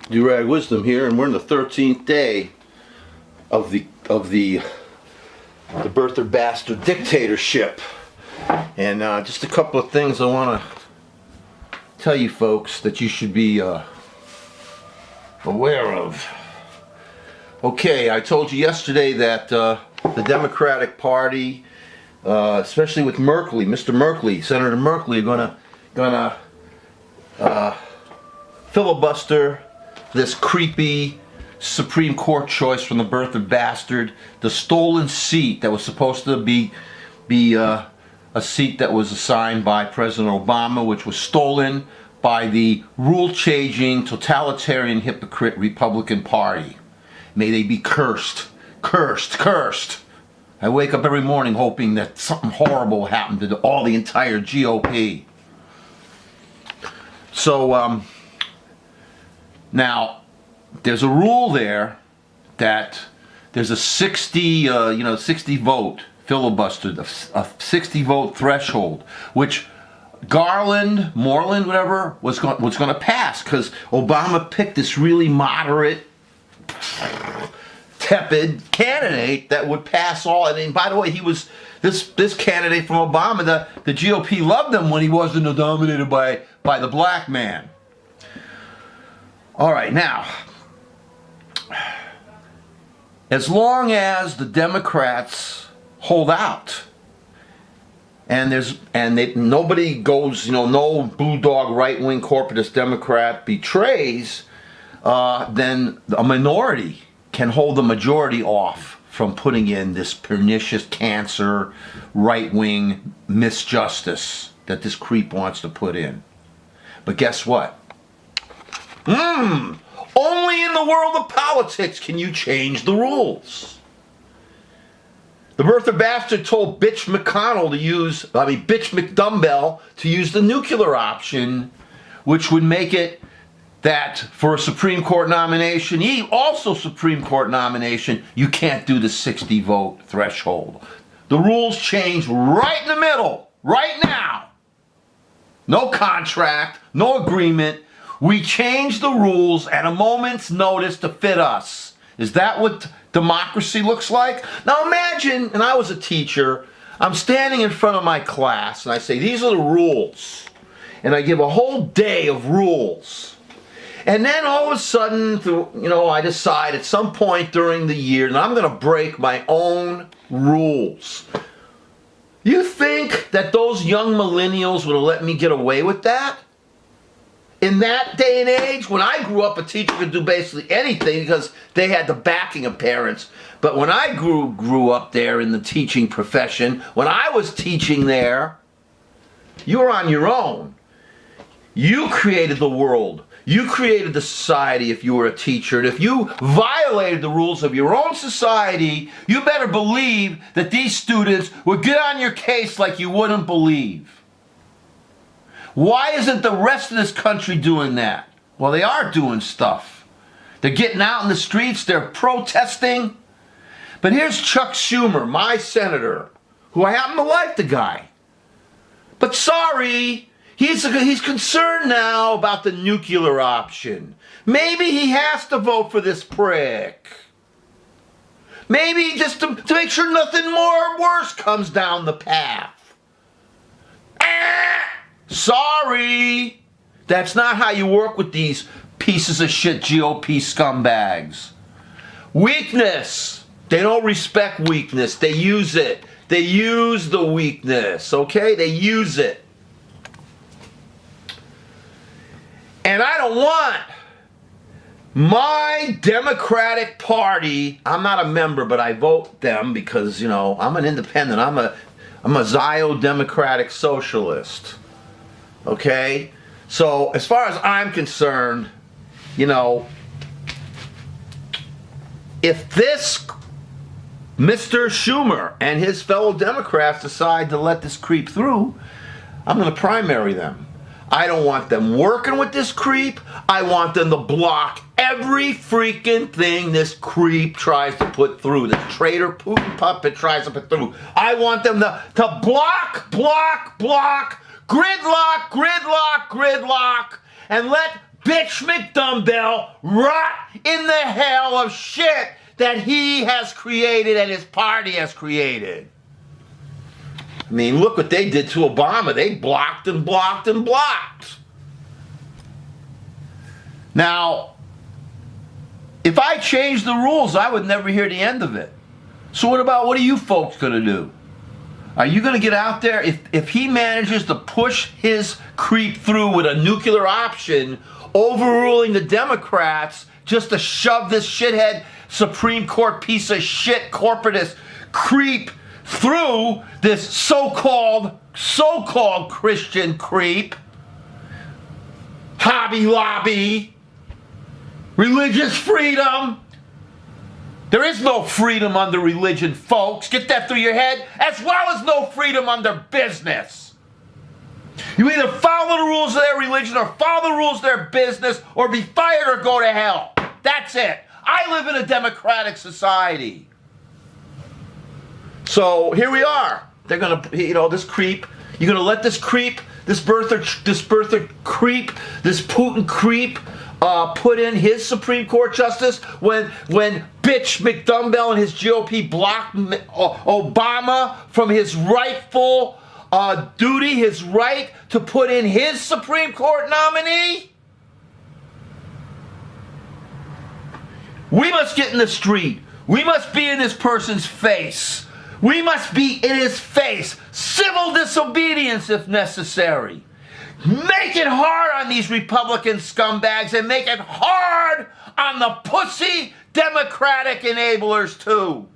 Durag Wisdom here, and we're in the 13th day of the birther bastard dictatorship. And just a couple of things I want to tell you folks that you should be aware of. Okay, I told you yesterday that the Democratic Party, especially with Merkley, Mr. Merkley, Senator Merkley, are gonna filibuster this creepy Supreme Court choice from the birther bastard, the stolen seat that was supposed to be a seat that was assigned by President Obama, which was stolen by the rule-changing, totalitarian, hypocrite Republican Party. May they be cursed, cursed, cursed. I wake up every morning hoping that something horrible will happen to the entire GOP. So, now, there's a rule there that there's a 60 vote filibuster, a 60 vote threshold, which Garland, Moreland, whatever, was going to pass because Obama picked this really moderate, tepid candidate that would pass all. And by the way, he was this candidate from Obama. The GOP loved him when he wasn't dominated by the black man. All right, now, as long as the Democrats hold out, and nobody goes, no blue dog right-wing corporatist Democrat betrays, then a minority can hold the majority off from putting in this pernicious cancer right-wing misjustice that this creep wants to put in. But guess what? Only in the world of politics can you change the rules. The birther bastard told Bitch McDumbbell to use the nuclear option, which would make it that for a Supreme Court nomination, Supreme Court nomination, you can't do the 60 vote threshold. The rules change right in the middle, right now. No contract, no agreement. We change the rules at a moment's notice to fit us. Is that what democracy looks like? Now imagine, and I was a teacher, I'm standing in front of my class and I say, these are the rules. And I give a whole day of rules. And then all of a sudden, I decide at some point during the year that I'm going to break my own rules. You think that those young millennials would have let me get away with that? In that day and age, when I grew up, a teacher could do basically anything because they had the backing of parents. But when I grew up there in the teaching profession, when I was teaching there, you were on your own. You created the world. You created the society if you were a teacher. And if you violated the rules of your own society, you better believe that these students would get on your case like you wouldn't believe. Why isn't the rest of this country doing that? Well, they are doing stuff. They're getting out in the streets. They're protesting. But here's Chuck Schumer, my senator, who I happen to like the guy. But sorry, he's concerned now about the nuclear option. Maybe he has to vote for this prick. Maybe just to make sure nothing more worse comes down the path. Sorry, that's not how you work with these pieces of shit GOP scumbags. Weakness. They don't respect weakness. They use it. They use the weakness, okay? They use it. And I don't want my Democratic Party, I'm not a member, but I vote them because, I'm an independent. I'm a Zio-Democratic Socialist. Okay? So, as far as I'm concerned, if this Mr. Schumer and his fellow Democrats decide to let this creep through, I'm going to primary them. I don't want them working with this creep. I want them to block every freaking thing this creep tries to put through. This traitor Putin puppet tries to put through. I want them to block, gridlock, and let bitch McDumbbell rot in the hell of shit that he has created and his party has created. I mean, look what they did to Obama. They blocked and blocked and blocked. Now, if I changed the rules, I would never hear the end of it. So what are you folks going to do? Are you going to get out there? If he manages to push his creep through with a nuclear option, overruling the Democrats just to shove this shithead Supreme Court piece of shit corporatist creep through, this so-called Christian creep, Hobby Lobby, religious freedom. There is no freedom under religion, folks. Get that through your head. As well as no freedom under business. You either follow the rules of their religion or follow the rules of their business or be fired or go to hell. That's it. I live in a democratic society. So here we are. They're going to, this creep, you're going to let this creep, this birther creep, this Putin creep, put in his Supreme Court justice when bitch McDumbbell and his GOP blocked Obama from his rightful duty, his right to put in his Supreme Court nominee? We must get in the street. We must be in this person's face. We must be in his face. Civil disobedience if necessary. Make it hard on these Republican scumbags and make it hard on the pussy Democratic enablers too.